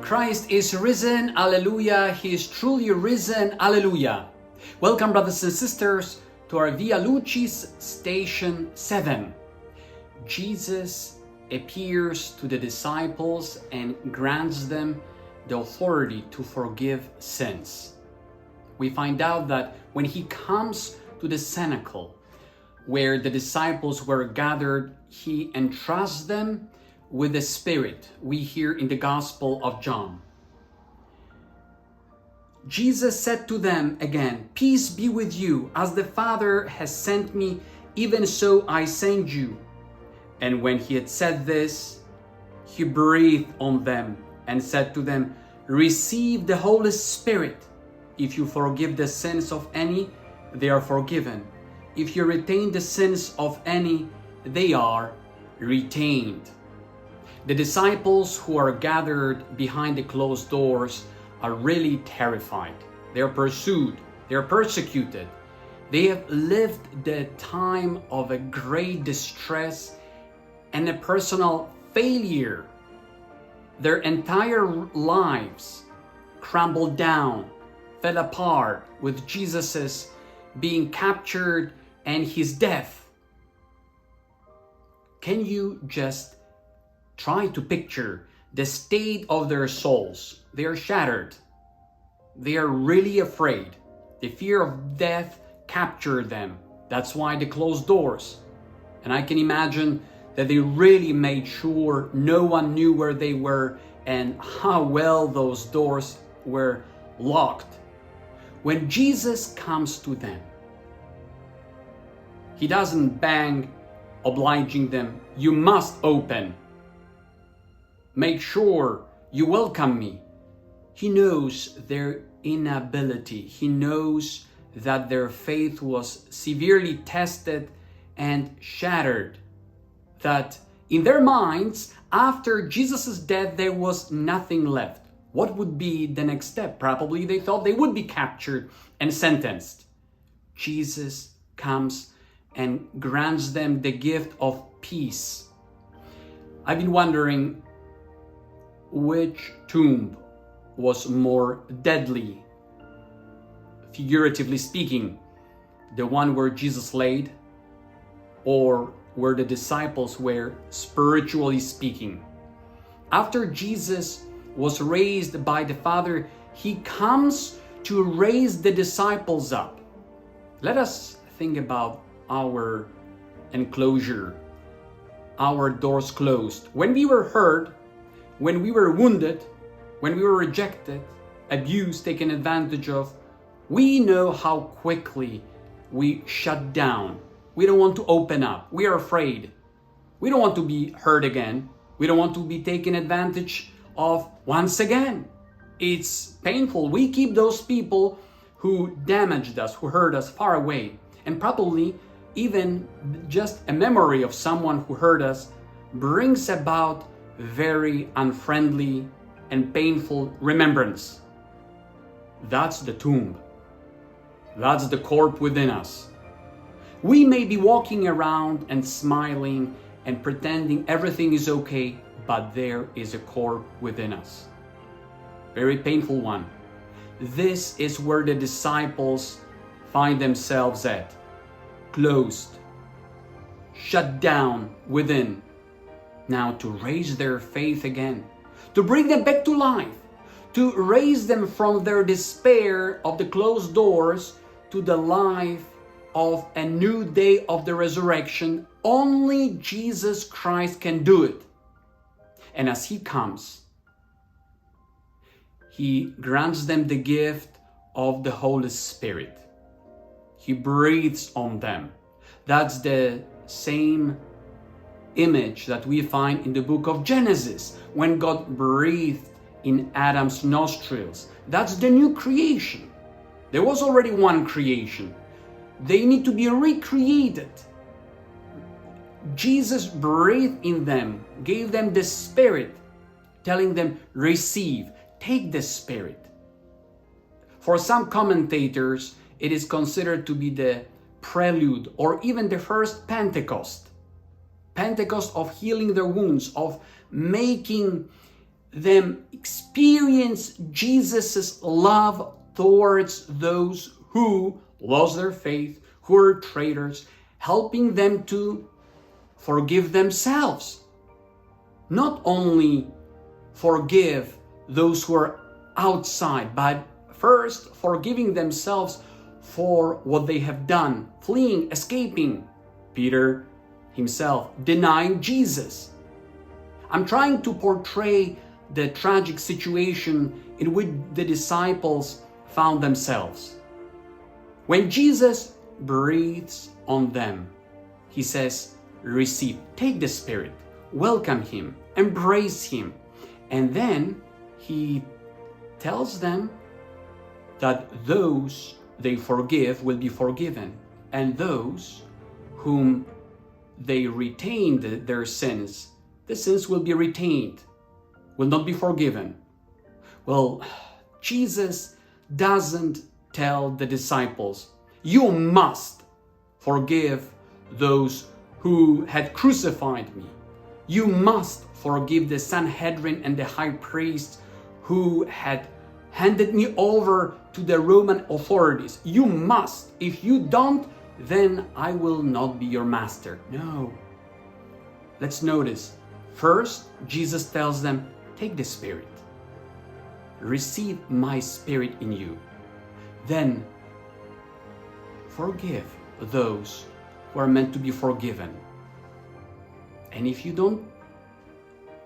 Christ is risen, alleluia. He is truly risen, alleluia. Welcome, brothers and sisters, to our Via Lucis Station 7. Jesus appears to the disciples and grants them the authority to forgive sins. We find out that when he comes to the cenacle where the disciples were gathered, he entrusts them with the Spirit. We hear in the Gospel of John. Jesus said to them again, "Peace be with you. As the Father has sent me, even so I send you." And when he had said this, he breathed on them and said to them, "Receive the Holy Spirit. If you forgive the sins of any, they are forgiven. If you retain the sins of any, they are retained." The disciples who are gathered behind the closed doors are really terrified. They are pursued. They are persecuted. They have lived the time of a great distress and a personal failure. Their entire lives crumbled down, fell apart with Jesus's being captured and his death. Can you just try to picture the state of their souls? They are shattered. They are really afraid. The fear of death captured them. That's why they closed doors. And I can imagine that they really made sure no one knew where they were and how well those doors were locked. When Jesus comes to them, he doesn't bang, obliging them, "You must open. Make sure you welcome me." He knows their inability. He knows that their faith was severely tested and shattered. That in their minds, after Jesus' death, there was nothing left. What would be the next step? Probably they thought they would be captured and sentenced. Jesus comes and grants them the gift of peace. I've been wondering which tomb was more deadly, figuratively speaking, the one where Jesus laid, or where the disciples were, spiritually speaking. After Jesus was raised by the Father, he comes to raise the disciples up. Let us think about our enclosure, our doors closed. When we were hurt, when we were wounded, when we were rejected, abused, taken advantage of, we know how quickly we shut down. We don't want to open up. We are afraid. We don't want to be hurt again. We don't want to be taken advantage of once again. It's painful. We keep those people who damaged us, who hurt us, far away. And probably even just a memory of someone who hurt us brings about very unfriendly and painful remembrance. That's the tomb. That's the corpse within us. We may be walking around and smiling and pretending everything is okay, but there is a corpse within us. Very painful one. This is where the disciples find themselves at. Closed, shut down within. Now to raise their faith again, to bring them back to life, to raise them from their despair of the closed doors to the life of a new day of the resurrection. Only Jesus Christ can do it. And as he comes, he grants them the gift of the Holy Spirit. He breathes on them. That's the same image that we find in the book of Genesis, when God breathed in Adam's nostrils. That's the new creation. There was already one creation. They need to be recreated. Jesus breathed in them, gave them the Spirit, telling them, "Receive, take the Spirit." For some commentators, it is considered to be the prelude or even the first Pentecost. Pentecost of healing their wounds, of making them experience Jesus' love towards those who lost their faith, who are traitors, helping them to forgive themselves. Not only forgive those who are outside, but first forgiving themselves for what they have done, fleeing, escaping. Peter himself denying Jesus. I'm trying to portray the tragic situation in which the disciples found themselves. When Jesus breathes on them, he says, receive, take the Spirit, welcome him, embrace him. And then he tells them that those they forgive will be forgiven, and those whom they retained their sins, the sins will be retained, will not be forgiven. Well, Jesus doesn't tell the disciples, you must forgive those who had crucified me. You must forgive the Sanhedrin and the high priest who had handed me over to the Roman authorities. You must. If you don't, then I will not be your master. No. Let's notice. First, Jesus tells them, take the Spirit. Receive my Spirit in you. Then, forgive those who are meant to be forgiven. And if you don't,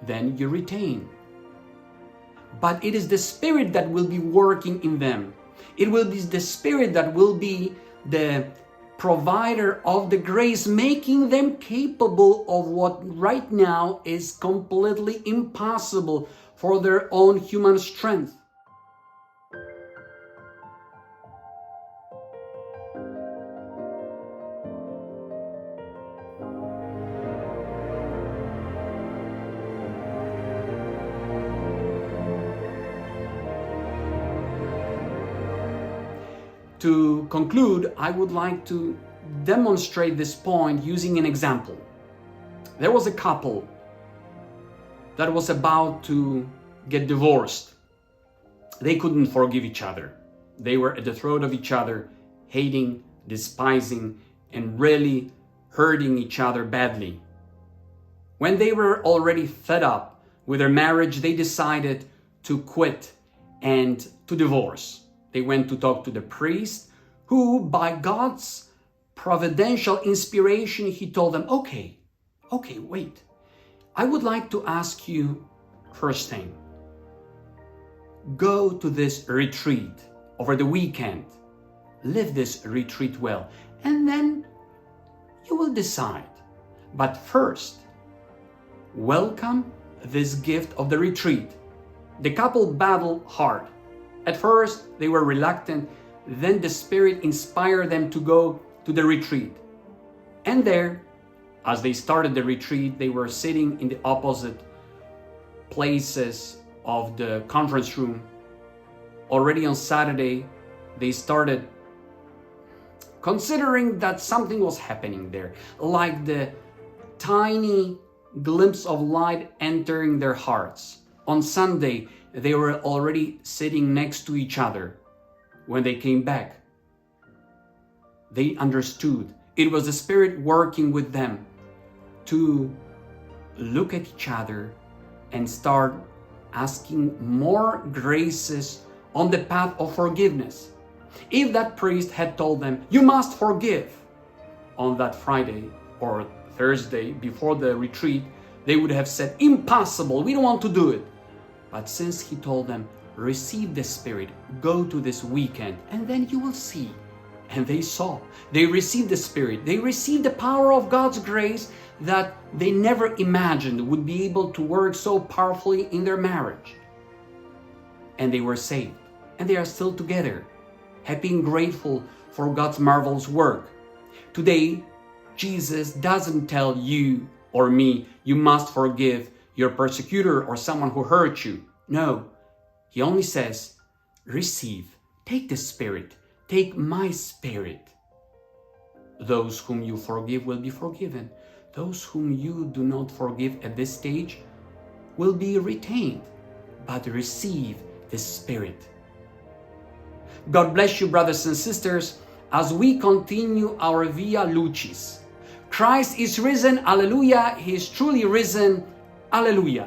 then you retain. But it is the Spirit that will be working in them. It will be the Spirit that will be the provider of the grace, making them capable of what right now is completely impossible for their own human strength. To conclude, I would like to demonstrate this point using an example. There was a couple that was about to get divorced. They couldn't forgive each other. They were at the throat of each other, hating, despising, and really hurting each other badly. When they were already fed up with their marriage, they decided to quit and to divorce. They went to talk to the priest, who, by God's providential inspiration, he told them, okay, wait. I would like to ask you first thing. Go to this retreat over the weekend. Live this retreat well, and then you will decide. But first, welcome this gift of the retreat. The couple battled hard. At first, they were reluctant. Then the Spirit inspired them to go to the retreat. And there, as they started the retreat, they were sitting in the opposite places of the conference room. Already on Saturday, they started considering that something was happening there, like the tiny glimpse of light entering their hearts. On Sunday, they were already sitting next to each other. When they came back, they understood it was the Spirit working with them to look at each other and start asking more graces on the path of forgiveness. If that priest had told them, you must forgive, on that Friday or Thursday before the retreat, they would have said, impossible, we don't want to do it. But since he told them, receive the Spirit, go to this weekend, and then you will see. And they saw. They received the Spirit. They received the power of God's grace that they never imagined would be able to work so powerfully in their marriage. And they were saved. And they are still together, happy and grateful for God's marvelous work. Today, Jesus doesn't tell you or me, you must forgive your persecutor or someone who hurt you. No, he only says, receive, take the Spirit, take my Spirit. Those whom you forgive will be forgiven. Those whom you do not forgive at this stage will be retained. but receive the Spirit. God bless you, brothers and sisters, as we continue our Via Lucis. Christ is risen, alleluia. He is truly risen, alleluia.